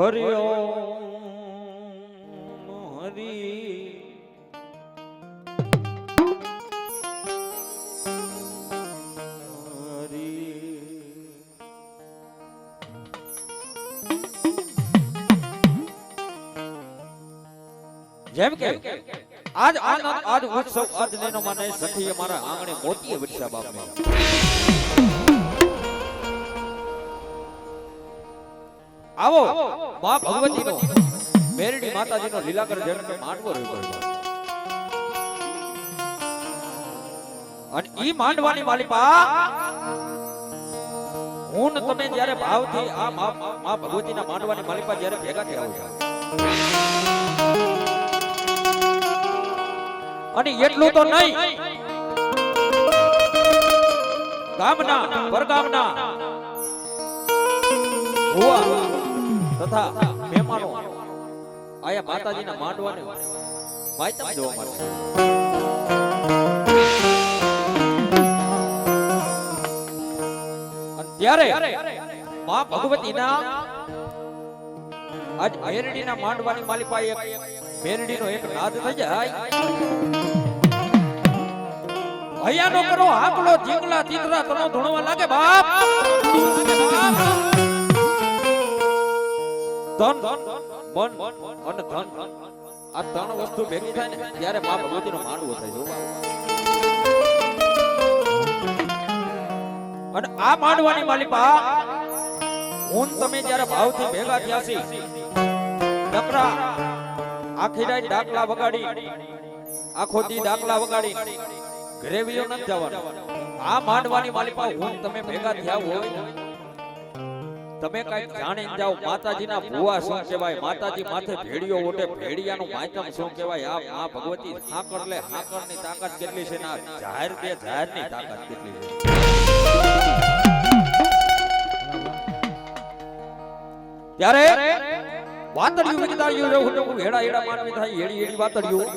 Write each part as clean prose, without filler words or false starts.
હરિયો હરી જેમ કે આજ આનંદ આજ ઉત્સવ આજ લેનો માને સખી અમારા આંગણે મોતીએ વર્ષા બાપ મે આવો માં ભગવતીનો મેરડી માતાજીનો લીલાકર જન્મ માંડવો રહ્યો અને ઈ માંડવાની માલિપા હું ને તમે જ્યારે ભાવથી આ માં ભગવતીના માંડવાની માલિપા જ્યારે ભેગા થયા હોય અને એટલું તો નહીં ગામના પરગામના ભુવા તથા મહેમાનો આયા માતાજીના માંડવાને માયતમ જોવા માટે ત્યારે માં ભગવતીના આજ મેરડીના માંડવાની માલિપા એક મેરડીનો એક નાદ થઈ જાય હૈયાનો કરો હાકલો જીંગલા તીતરા તનો ધૂણવા લાગે બાપ ધન મન અને ધન આ ત્રણ વસ્તુ ભેગી થાય ને ત્યારે માં ભગવતીનો માંડવો થાય જો અને આ માંડવાની માલિપા હું તમે જ્યારે ભાવથી ભેગા થયા છે ડકરા આખી રાત ડાકલા વગાડી આખો દી ડાકલા વગાડી ઘરે વિયો ન જવાનું આ માંડવાની માલિપા હું તમે ભેગા થયા હોય તમે કઈ જાણી જાઓ માતાજીના ભુવા શું કહેવાય માતાજી માથે ભેડિયો ઓટે ભેડિયાનું માયતમ શું કહેવાય આ માં ભગવતી હાકર લે હાકરની તાકાત કેટલી છે ના જાહેર બે જાહેરની તાકાત કેટલી છે ત્યારે વાતડિયું વિકતાયું રે હું હેડા હેડા માનવી થાય હેડી હેડી વાતડિયું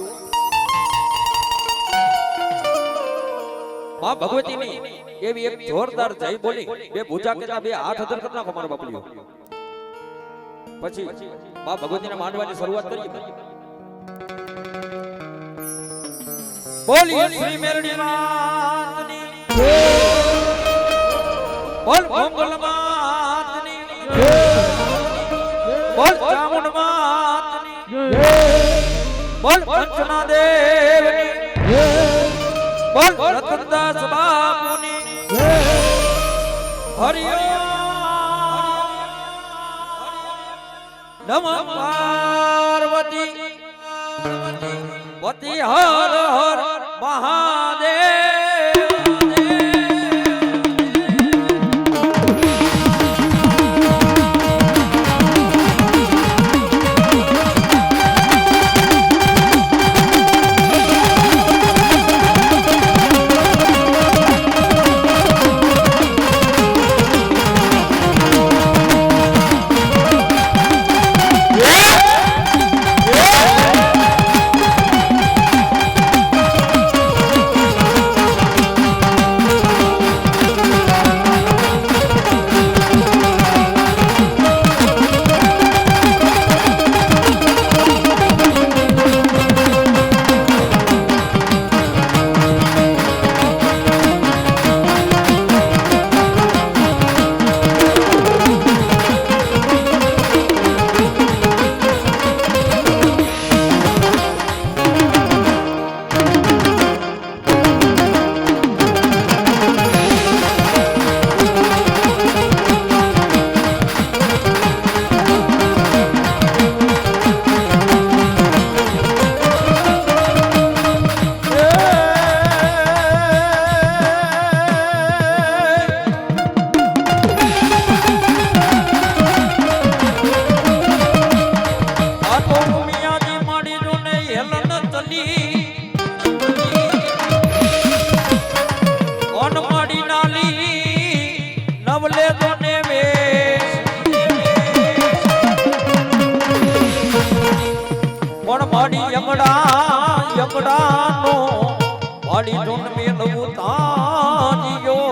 માં ભગવતીની એવી એક જોરદાર જય બોલી બે ભૂજા કેતા બે હાથ અધર કરી નાખો મારો બાપલિયો પછી માં ભગવતીના માંડવાની શરૂઆત કરી બોલીએ શ્રી મેરડી માતની બોલ મંગલ માતની બોલ ચામુંડ માતની બોલ પંચના દેવની બોલ રતનદાસ બાપુની હરિયો નમઃ પાર્વતી પતિ હર હર મહાદેવ યમડાનો વાડી જોન મેલવું તાજીયો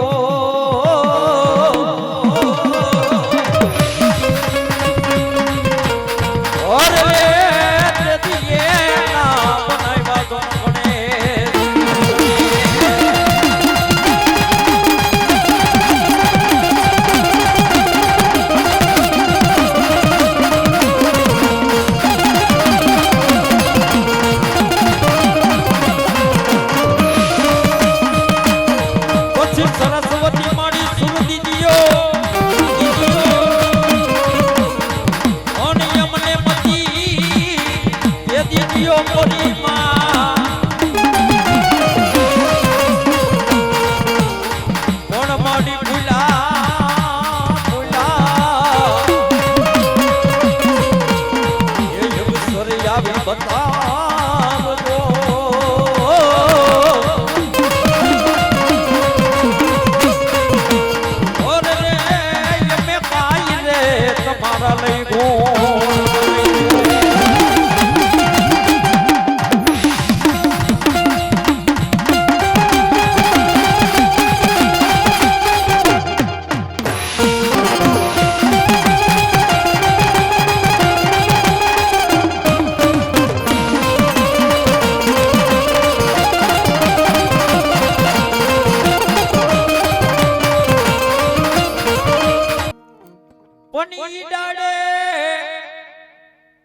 તમારા લઈ ગો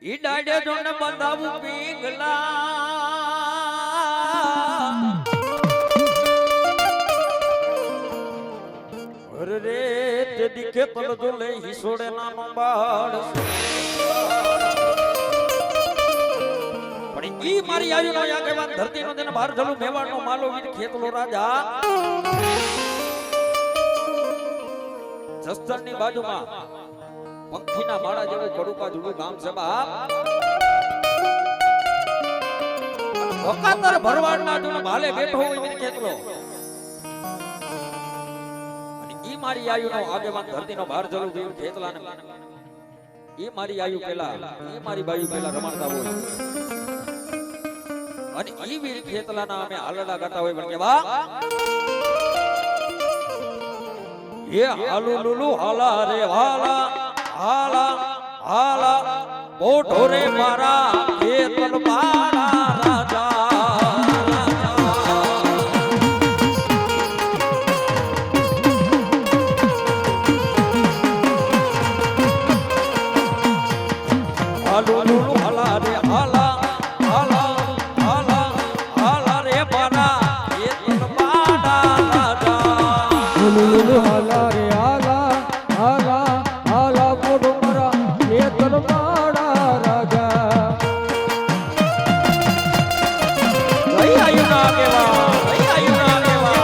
ઈડાડે જોન બંધાવું પીંગલા અરે રે તે દીખે તલ જો લઈ હિસોડે નાનો બાળ પણ ઈ મારી આયુ નો આગેવાન ધરતી નો તેને બહાર જલું મેવાડ નો માલો વીર ખેતલો રાજા જસ્તર ની બાજુમાં પંખીના માળા જેવું કડુકા જુડું ગામ છે બાપ વકાતર ભરવાડના જુને ભાલે બેઠો હોય વીર ખેતલો અને ઈ મારી આયુનો આગેવાન ધરતીનો બહાર જલું વીર ખેતલાને ઈ મારી આયુ પેલા ઈ મારી બાયુ પેલા રમાડતા હોય અને ઈ વીર ખેતલાના અમે હાલડા ગાતા હોય પણ કે બા એ હાલુ લુલુ હાલા રે વાલા હાલા હાલા બોઢો રે મારા ખેતલ મારા રાજા હાલુ લુલુ હાલા રે હાલા હાલા હાલા હાલા રે મારા ખેતલ મારા રાજા લુલુ લુલુ હાલા રે હાલા હાલા હાલા બોઢો મારા ખેતલ મારા રાજા લઈ આયુ ના કેવા લઈ આયુ ના કેવા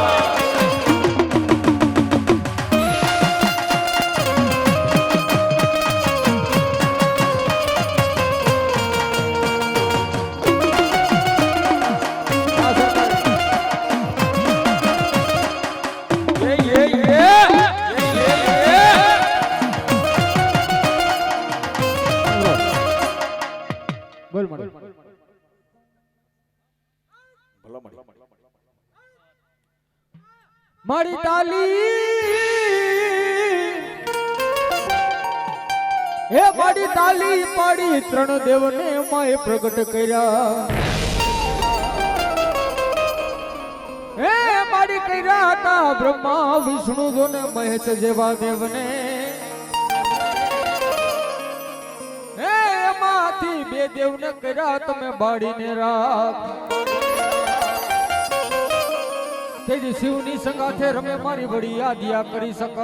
બોલ મને મારી તાલી હે મારી તાલી પાડી ત્રણ દેવને માએ પ્રગટ કર્યા હે મારી કર્યા હતા બ્રહ્મા વિષ્ણુ જોને મહેશ જેવા દેવને હે એમાંથી બે દેવને કર્યા તમે બાળીને રાખ તેજી શિવની સંગાથે રમે મારી વડી યાદિયા કરી શકત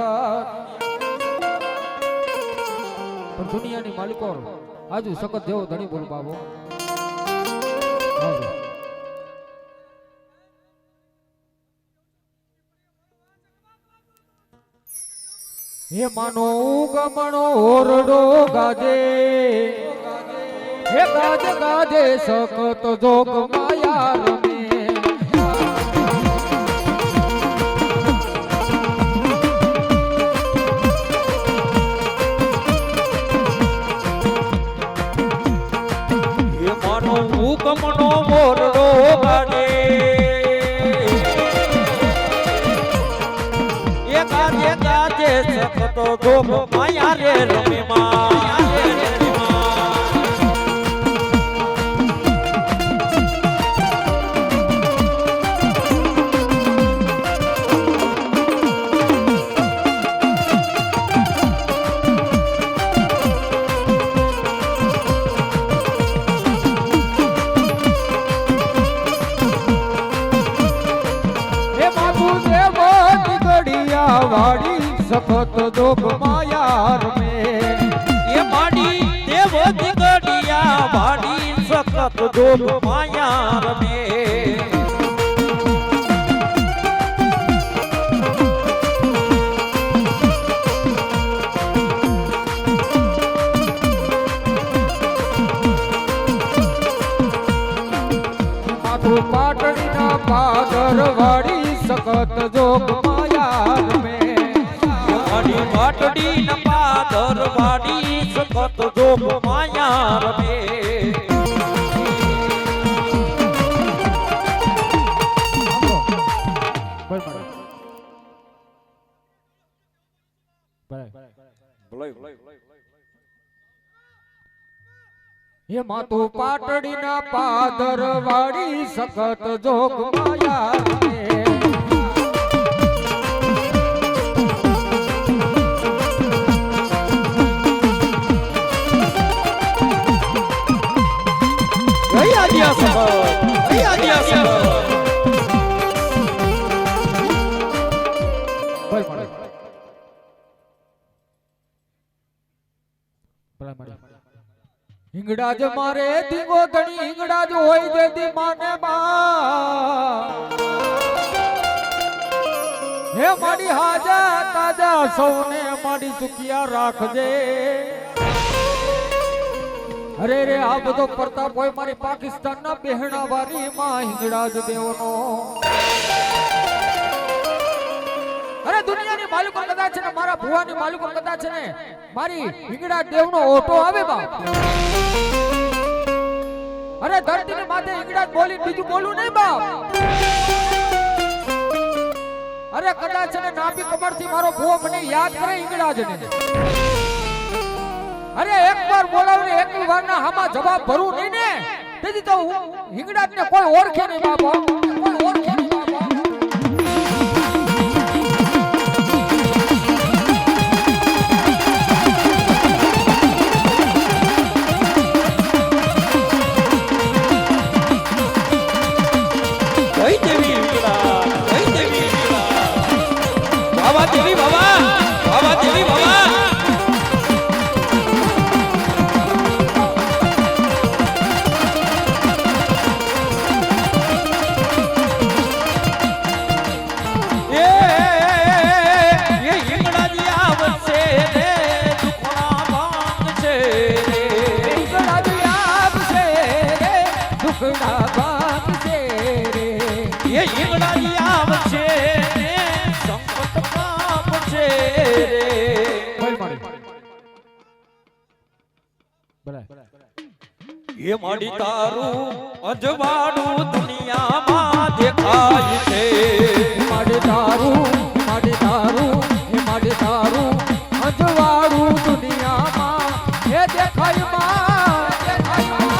પણ દુનિયાની માલિકો આજુ સખત જેવો ધણી બોલ બાબો હે માનો ગમણો ઓરડો ગાજે હે ગાજે ગાજે સખત જોગ માયા રમે હુકમનો મોરડો ગાડે એ ગાજે ગાજે સખતો જોગ માયા રે રમે વાડી સખત જોગ માયાર મે એ માડી દેવ દિગડિયા વાડી સખત જોગ માયાર મે માથું પાટણીના પાદર વાડી સખત જોગ માયાર મે પાટડી ન પાદ પાદર વાડી સખત જોગ માયા રમે હે માતુ પાટડી ના પાદર વાડી સખત જોગ માયા રે. ગયા દિયા સખત ગયા દિયા સખત હિંગડાજ મારે ધીંગો ધણી હિંગડાજ હોય દેદી માને બા હે માડી હાજા તાજા સૌને માડી સુખિયા રાખજે. અરે રે આ બધો પ્રતાપ હોય મારી પાકિસ્તાનના બહેણા વારી માં હિંગડાજ દેવનો. અરે દુનિયાની માલિકો કદાચ છે ને મારા ભુવાની માલિકો કદાચ છે ને મારી હિંગડા દેવનો ઓટો આવે બા. અરે ધરતીની માથે હિંગડા બોલી બીજું બોલું નહીં બાપ. અરે કદાચ છે ને નાભી કમરથી મારો ભુવો મને યાદ કરે હિંગડા જ ને. અરે એકવાર બોલાવીને એક વાર ના હામાં જવાબ ભરું નહીં ને તેથી તો હું હિંગડા ને કોઈ ઓળખે નહીં બાપા કોઈ ઓળખે નહીં બાપા. દેવી બાબા બાબા દેવી બાબા એ હિંગડાજી આવશે રે દુખણા ભાંગશે રે હિંગડાજી આવશે રે દુખણા ભાંગશે રે. એ હિંગડાજી આવશે એ માડી તારું અજવાળું દુનિયામાં દેખાય છે. માડી તારું એ માડી તારું અજવાળું દુનિયામાં એ દેખાય માં દેખાય માં.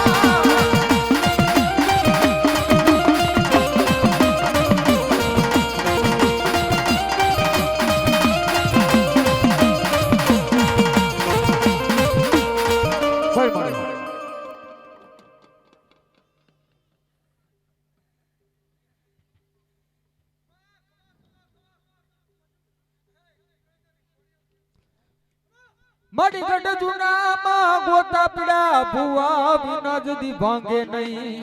માડી ગઢ જૂનામાં ગોતા પીડા ભુવા વિના જદી ભાંગે નહીં.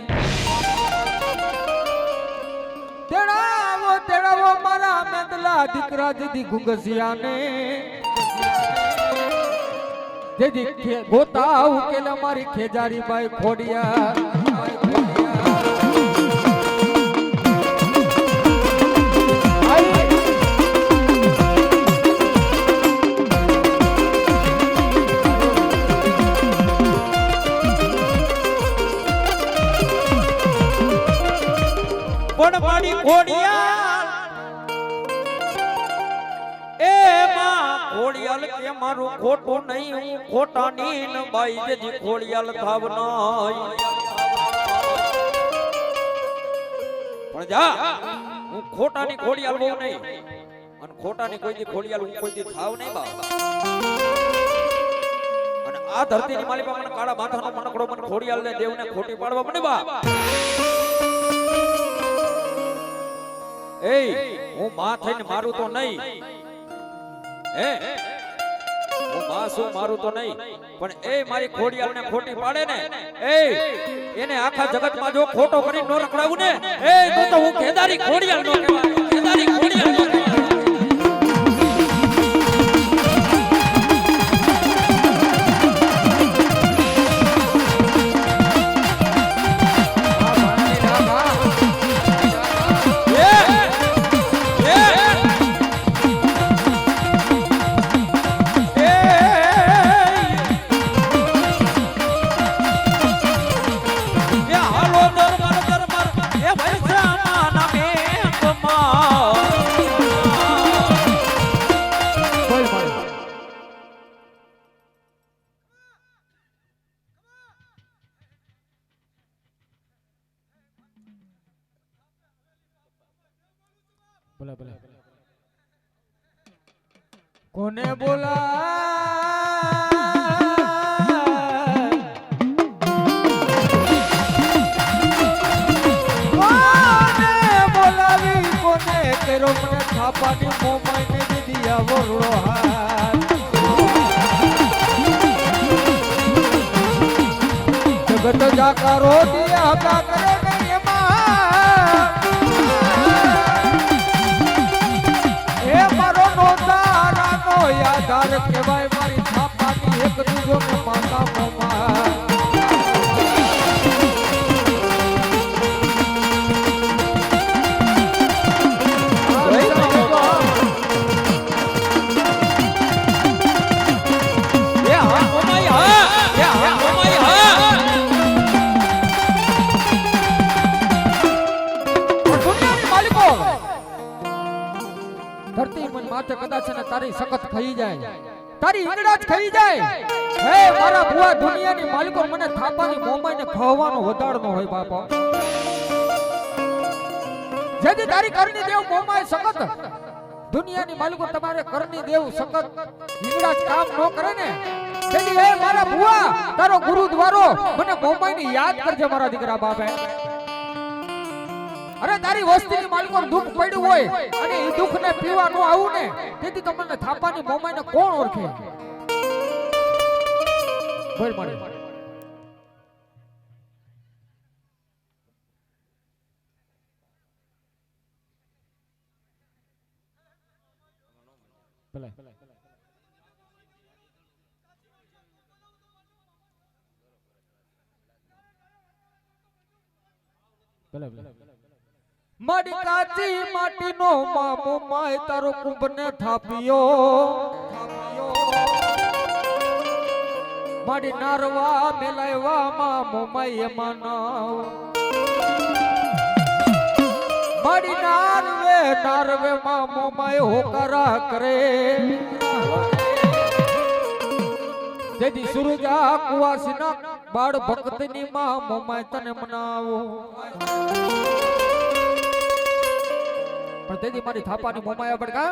તેડાવો મારા મેંદલા દીકરા જદી ઘુંગસિયાને જેદી ગોતા ઉકેલા મારી ખેજારી બાઈ ખોડિયા. પણ મારી ખોડિયાલ એ માં ખોડિયાલ કે મારું ખોટું નહીં હું ખોટાની ન બાઈ જેજી ખોડિયાલ થાવ નહીં. પણ જા હું ખોટાની ખોડિયાલ બહુ નહીં અને ખોટાની કોઈ દી ખોડિયાલ હું કોઈ દી થાવ નહીં બા. અને આ ધરતીની માલિકા મને કાળા માથાનો મણકડો મને ખોડિયાલ ને દેવને ખોટી પાડવા મને બા. એ હું માં થઈને મારું તો નહીં હે હું માં શું મારું તો નહીં પણ એ મારી ખોડિયાલ ને ખોટી પાડે ને એ એને આખા જગતમાં જો ખોટો કરી નો રખડાવું ને એ તો હું કેદારી ખોડિયાલ નો કહેવાય કેદારી ખોડિયાલ નો કહેવાય. ભલે ભલે કોને બોલા કેરો મને થાપાની મોમાઈ ને દીધી આવો રોહાર જગત જાકારો દિયા કા કરે ને એમાં એ મારો નોતારાનો યાદાર કહેવાય મારી થાપાની એક દૂજો ને માતા મોમા ધરતી મન માથે કદાચ ને તારી સખત ખાઈ જાય તારી ઈંગડા જ ખાઈ જાય હે મારા ભુવા દુનિયાની માલિકો મને થાપાની મોમાઈને ખવવાનો વદાડનો હોય બાપા જેથી તારી કરની દેવ મોમાય સખત દુનિયાની માલિકો તમારે કરની દેવ સખત ઈંગડા જ કામ ન કરે ને જેથી હે મારા ભુવા તારો ગુરુદ્વારો મને મોમાઈને યાદ કરજે મારા દીકરા બાપે અરે તારી વસ્તીની માલિકો દુઃખ પડ્યું હોય અને એ દુઃખ ને પીવા નો આવું ને તેથી તમને થાપાની મોમાઈને કોણ ઓળખે બોલ મારી ભલે ભલે મારી કાચી માટીનો મામો માય તારો કુંભને થાપ્યો મારી નારવા મેલાયવા મામો માય માનાવ મારી નારવે મામો માય હોકરા કરે તેથી સુરજા કુવાસીના બાળ ભક્તની મામો માય તને મનાવો પણ તેથી મારી થાપાની મોમાયા બડકા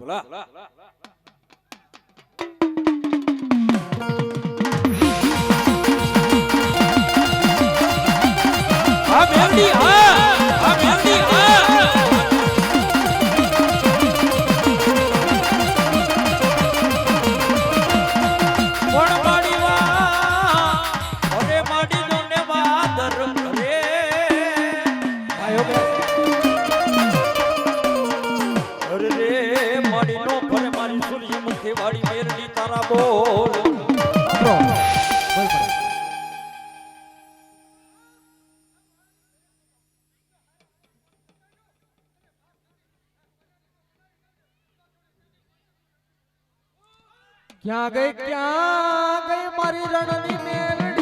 બોલા આ મેલડી આ મેલડી કોણ માડીવા અરે માડી જોને વાદર રે આયો કે અરે રે માડી નો ફરે મારી સૂર્યમુખી વાડી મેરડી તારા બોલ ક્યાં ગઈ મારી રણની મેલડી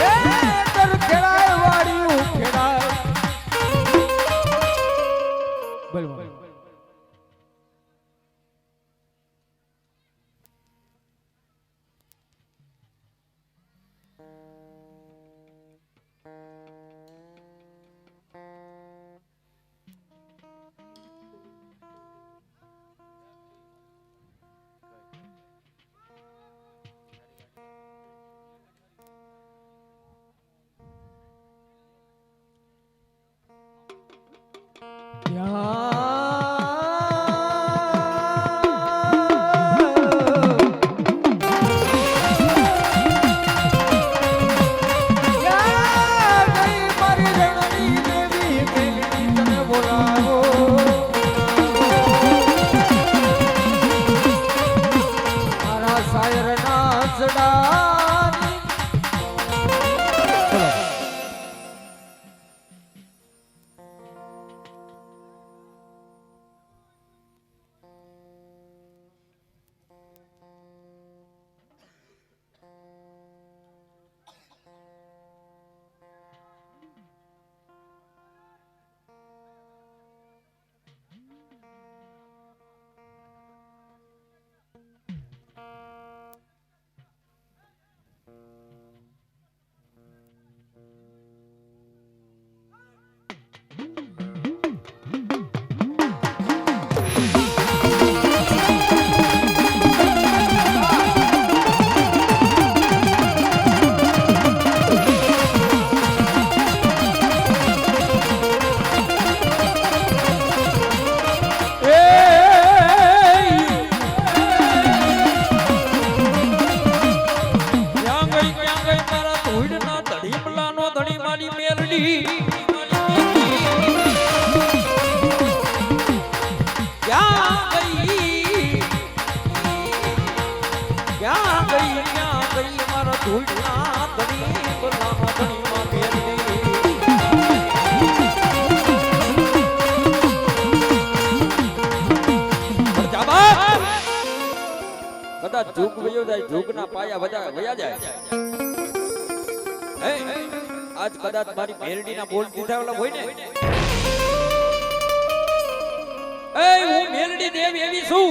એ દર ખેડાય વાડીયું ખેડાય બોલ બોલ વગડાની બોલો. કદાચ ઝૂક વયો જાય, ઝૂકના પાયા બધા વયા જાય. હે આજ કદાચ મારી મેરડીના બોલ દીધા ઓલા હોય ને, એ હું મેરડી દેવ એવી છું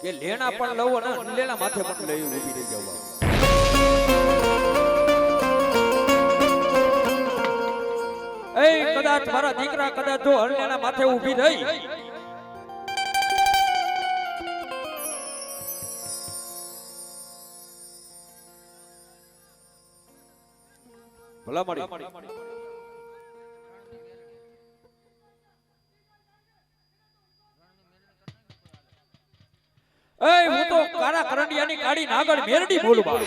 કે લેણા પણ લઉં અને લેણા માથે પણ લઈ ઊભી રહી જાવ. એ કદાચ મારા દીકરા કદાચ જો હરલેણા માથે ઊભી રહી, ભલા મળી એ હું તો કારા કરંડિયાની કાળી નાગર મેરડી બોલું બા.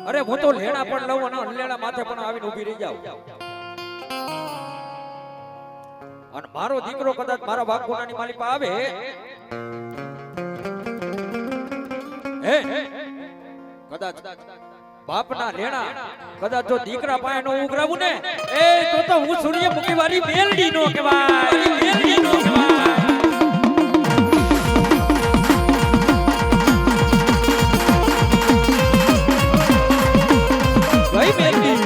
અરે હું તો લેણા પણ લઉં અને લેણા માથે પણ આવીને ઊભી રહી જાવ. અને મારો દીકરો કદાચ મારા વાઘોડાની માલિપા આવે, હે કદાચ બાપના લેણા કદાચ જો દીકરા પાસે નો ઉઘરાવું ને, એ તો હું સૂર્યમુખી વાળી મેરડી નો કહેવાય, મેરડી નો કહેવાય. ગઈ મેરડી,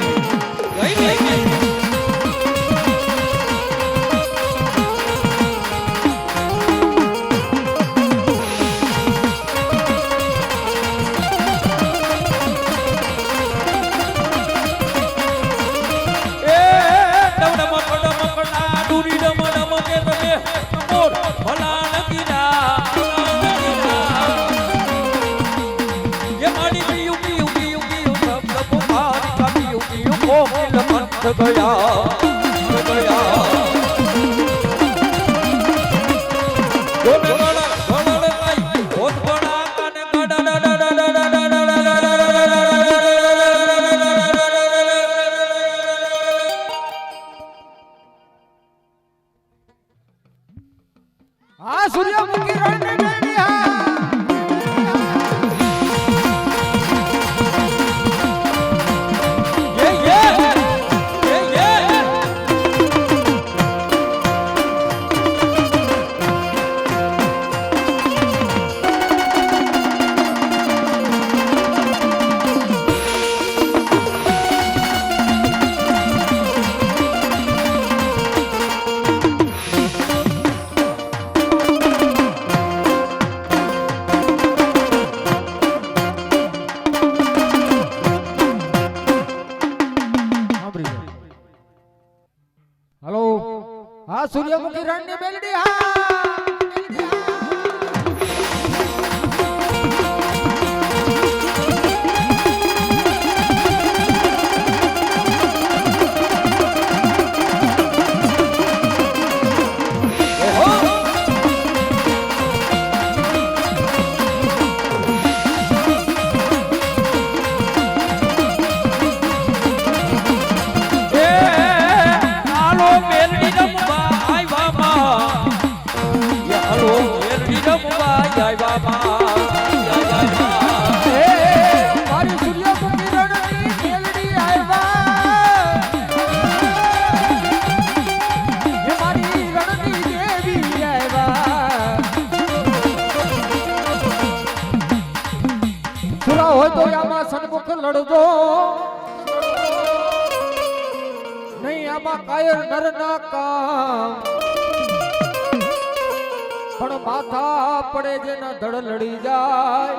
ગઈ મેરડી. આ સૂર્યમુખી રણની મેરડી હા. હલો, હા સૂર્યમુખી રણની મેરડી હા. જય બાબા જય જય હે મારી સૂર્યમુખી રણની મેલડી આવ્યા હે મારી રણની દેવી આવ્યા સુરા હોય તો આમાં સન્મુખ લડજો નહીં આમાં કાયર નર ના કામ પણ માથા પડે જેના ધડ લડી જાય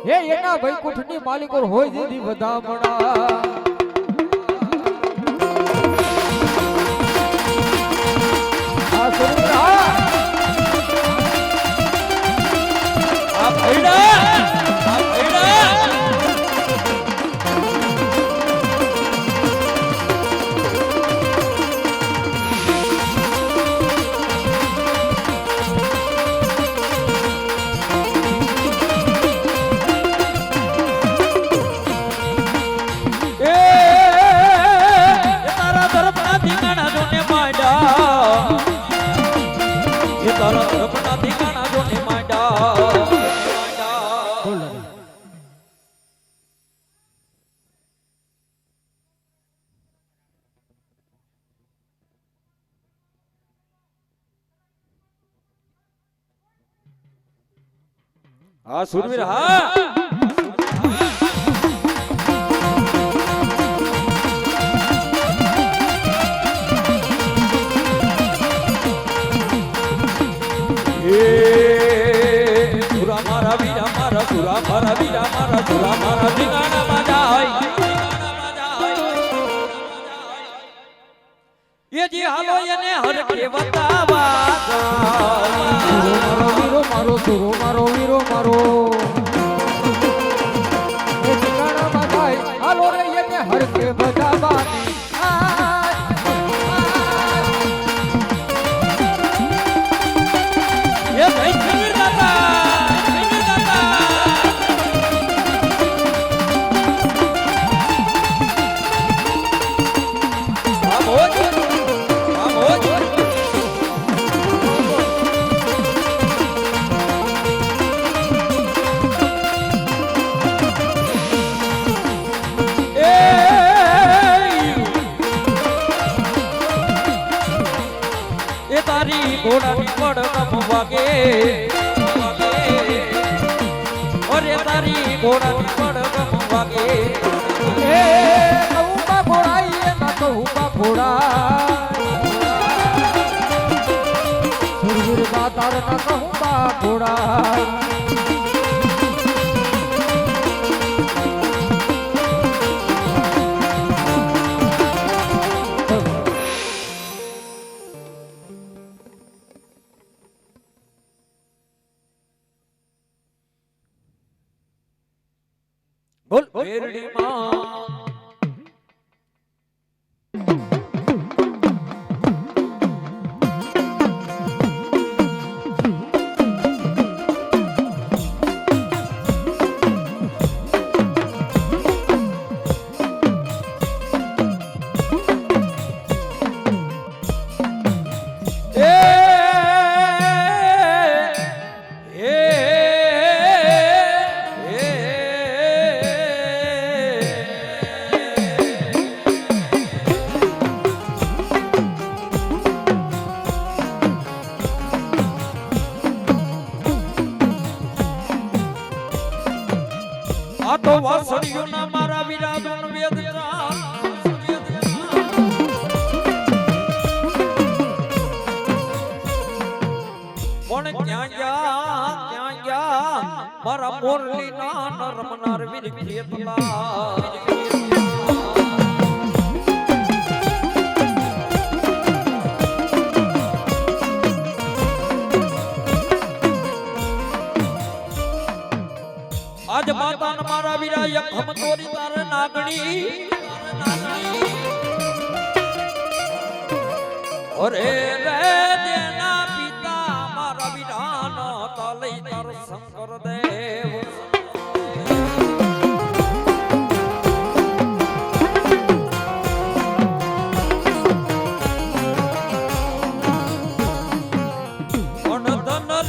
હે એના વૈકુંઠની માલિકો હોય જેની વધામણા આ સુરરા આ ભૈડા આ ભૈડા હા સુરવીર હા સુરા મારા વીરા મારા સુરા મારા વીરા મારા સુરા મારા ઠિકાણા માં જાય એ જી હાલો એને હર કે બતાવા વીરો મારો સુરો મારો વીરો મારો એ ઠિકાણામાં જાય હાલો રે એને હર કે બધાવાની એ ભાઈ સુરવીર દાદા આ મોજ આ મોજ એ તારી ઘોડાની પડગમ વાગે અરે તારી ઘોડાની પડગમ વાગે એ કહુંબા ઘોડાઈ એ ના કહુંબા ઘોડાઈ સુરવીર દાતાર ના કહુંબા ઘોડાઈ બોલ મેરડી માં આ તો વાસળીઓના મારા વિરાજન વેદના પણ ક્યાં ગયા મારા મોરલી ના નરમનાર વીર ખેતલા આજ માતા ન મારા વીરા એક હમ તોરી તાર નાગણી અરે રે દેના પિતા મારા વીરા ન તલઈ તાર શંકર દેવ પણ ધન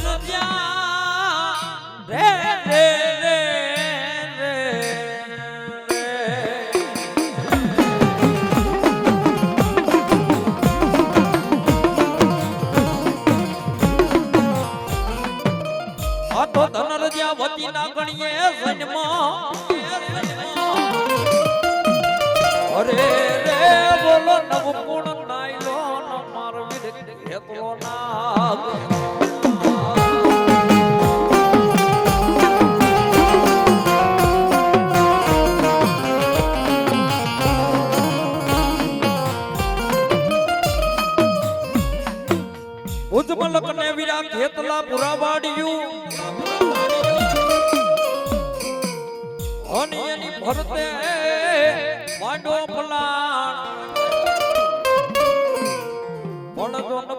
કે જન્મ અરે રે બોલો નવગુણ નાયલો મારવીર ખેતલો નાગ ઉજમલક ને વીરા ખેતલા પુરા વાડિયું અને એની ભરતે માંડો ફલાણ પણ જો ન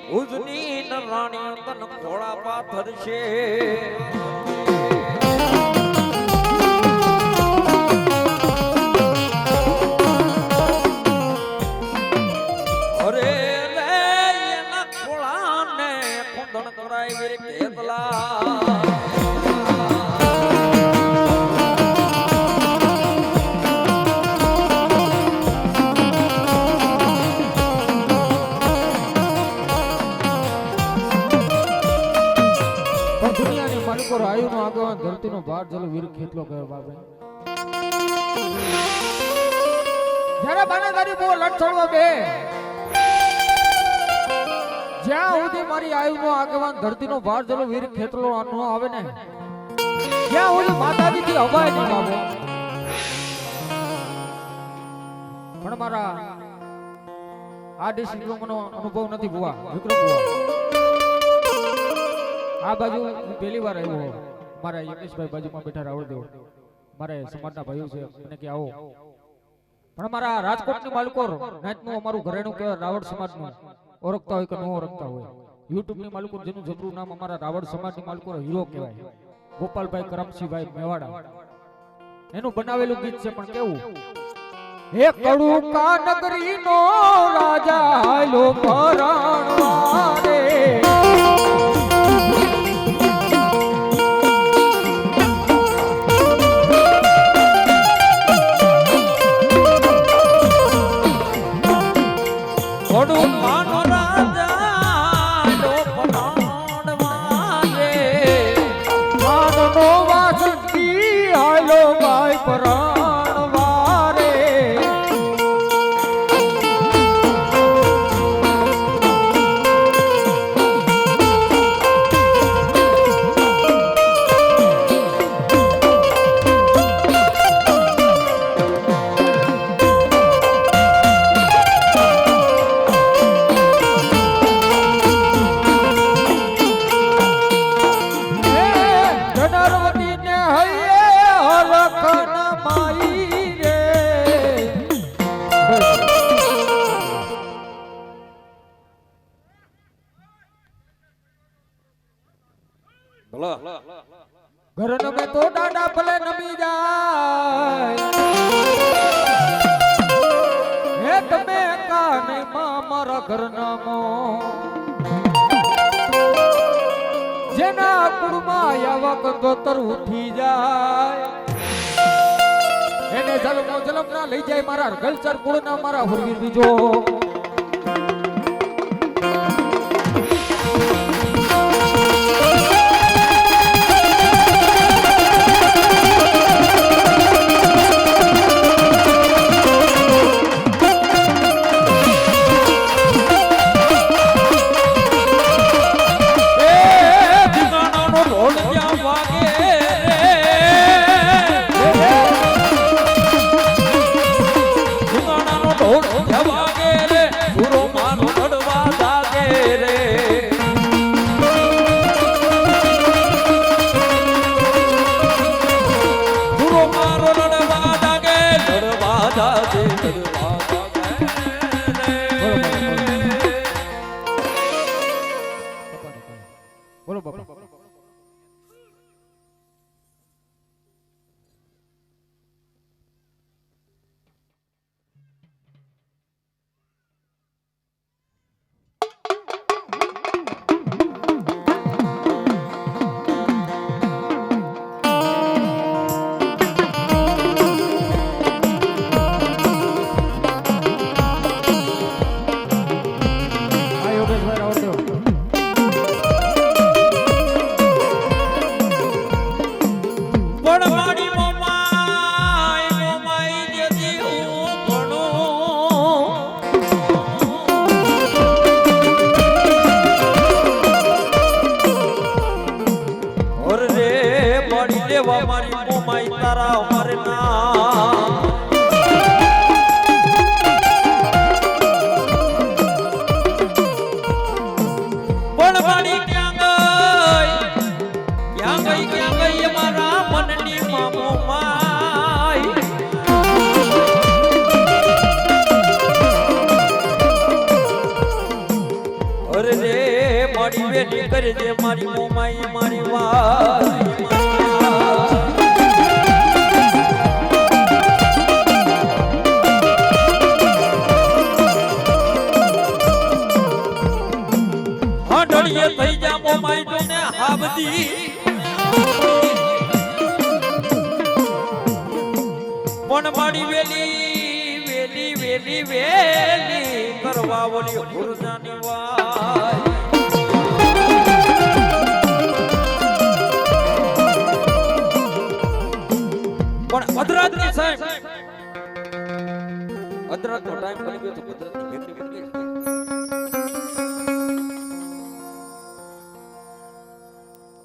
ભુજની ન રાણી તન ખોળા પાથર છે અરે રે એના ખોળાને ખોંદણ કરાય વીર ખેતલા આયુનો આગળ ધરતીનો ભાર જલો વીર ખેતલો કયો બાપે જ્યારે બાનાદારી બહુ લટ છોડવા બે જ્યાં સુધી મારી આયુનો આગેવાન ધરતીનો ભાર જલો વીર ખેતલો ન આવે ને જ્યાં સુધી માતાજી થી હવાય નહીં બાપે પણ મારા આ ડિસ્ટ્રિક્ટનો અનુભવ નથી ભુવા વિક્રમ ભુવા આ બાજુ હું પહેલી વાર આવ્યો મારા યકેશભાઈ બાજુમાં બેઠા રાવળદેવ મારે સમાજના ભાઈઓ છે મને કે આવો પણ મારા રાજકોટની માલકોર નાચનું અમારું ઘરેણું કહેવાય રાવળ સમાજનું ઓળખતા હોય કે ન ઓળખતા હોય યુટ્યુબની માલકોર જેનું જબરું નામ અમારા રાવળ સમાજની માલકોર હીરો કહેવાય ગોપાલભાઈ કરમસિંહભાઈ મેવાડા એનું બનાવેલું ગીત છે પણ કેવું હે કડુકા નગરીનો રાજા હાલો પરાણવા રે ઘરનો મેં તો દાડા ભલે નમી જાય હે તમે કાને મારા ઘરના મો જેના કુળમાં આવા કંદોતર ઉઠી જાય એને જલમ ના લઈ જાય મારા ગલચર કુળના મારા હુરવીર બીજો બોલો બાપા તારા મરના પણ મારી ક્યાં ગઈ મારા મનની મામો માય અરે રે મારી બેટી કરજે મારી મોમાઈ મારી વાત હાડળીએ થઈ જા મોમાઈ તો ને હાબદી પણ મારી વેલી કરવા બોલી હુરજાની વાત પણ અદરાતની સાહેબ અદરાતનો ટાઈમ બની ગયો તો કુદરતની ભેટની બની ગઈ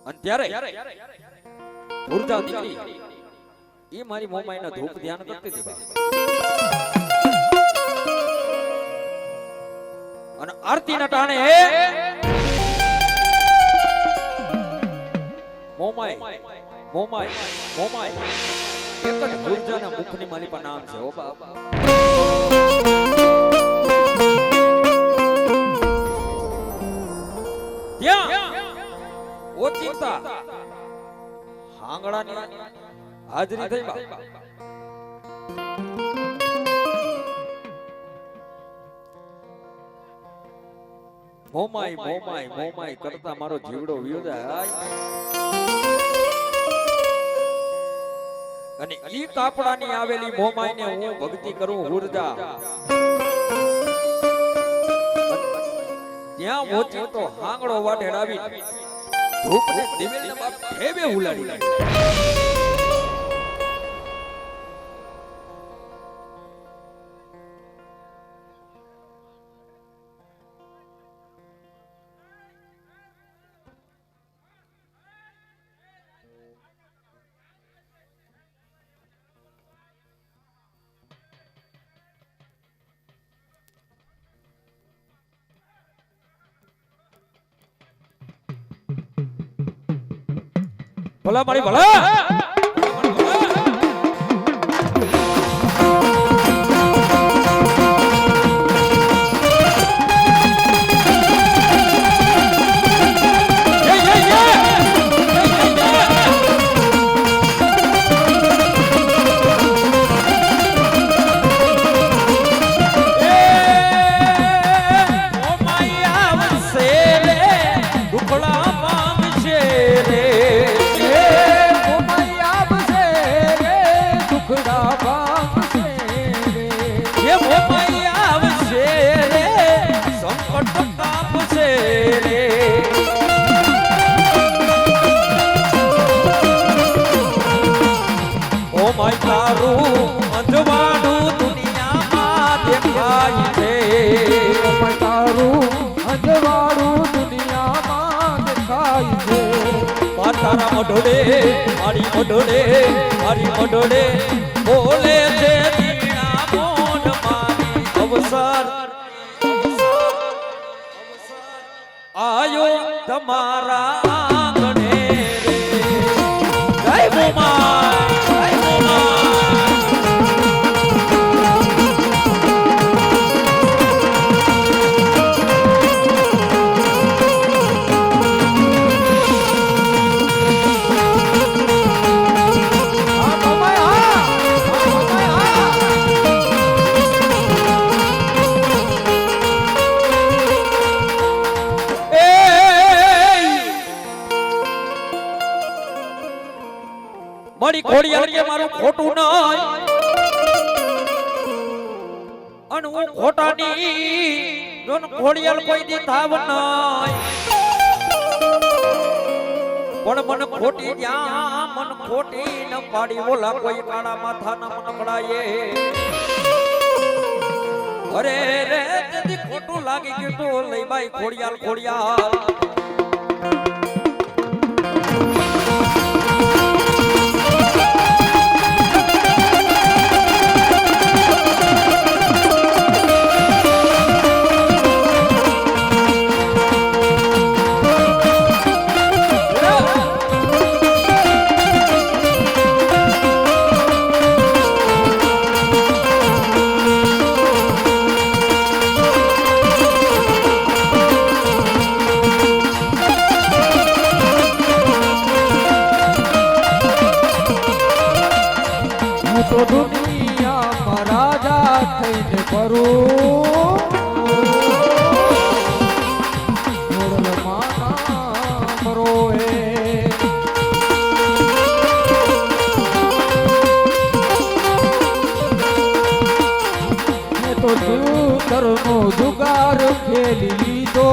અને ત્યારે ઉર્જા દીકરી એ મારી મોમાઈના ધૂપ ધ્યાન કરતી હતી બા અને આરતીના ટાણે મોમાઈ એક જ ઉર્જાના મુખની મારી પર નામ છે ઓ બાપા ત્યાં ઓચિંતા હાંગડાની હાજરી થઈ બા મોમાઈ કરતા મારો જીવડો વિયો જાય અને ઈ કાપડાની આવેલી મોમાઈને હું ભક્તિ કરું હુરજા ત્યાં મોચી તો હાંગડો વાઢેડાવી ધૂપને દિવેલને બાપ હેબે ઉલાડી ભલા મારી ભલા તારા મઢોડે મારી મઢોડે બોલે છે દીના મોન મારી અવસર આયો તમારા આંગણે રે જય મારી ખોડિયાર કે મારું ખોટું નહીં અને હું ખોટાની જોન ખોડિયાર કોઈ દી થાવ નહીં પણ મન ખોટી જ્યાં મન ખોટી ન પાડી ઓલા કોઈ કાળા માથાના મન પડાયે અરે રે તેથી ખોટું લાગી ગયું તો લઈ બાઈ ખોડિયાર તો જીવતરનો જુગાર ખેલી લીધો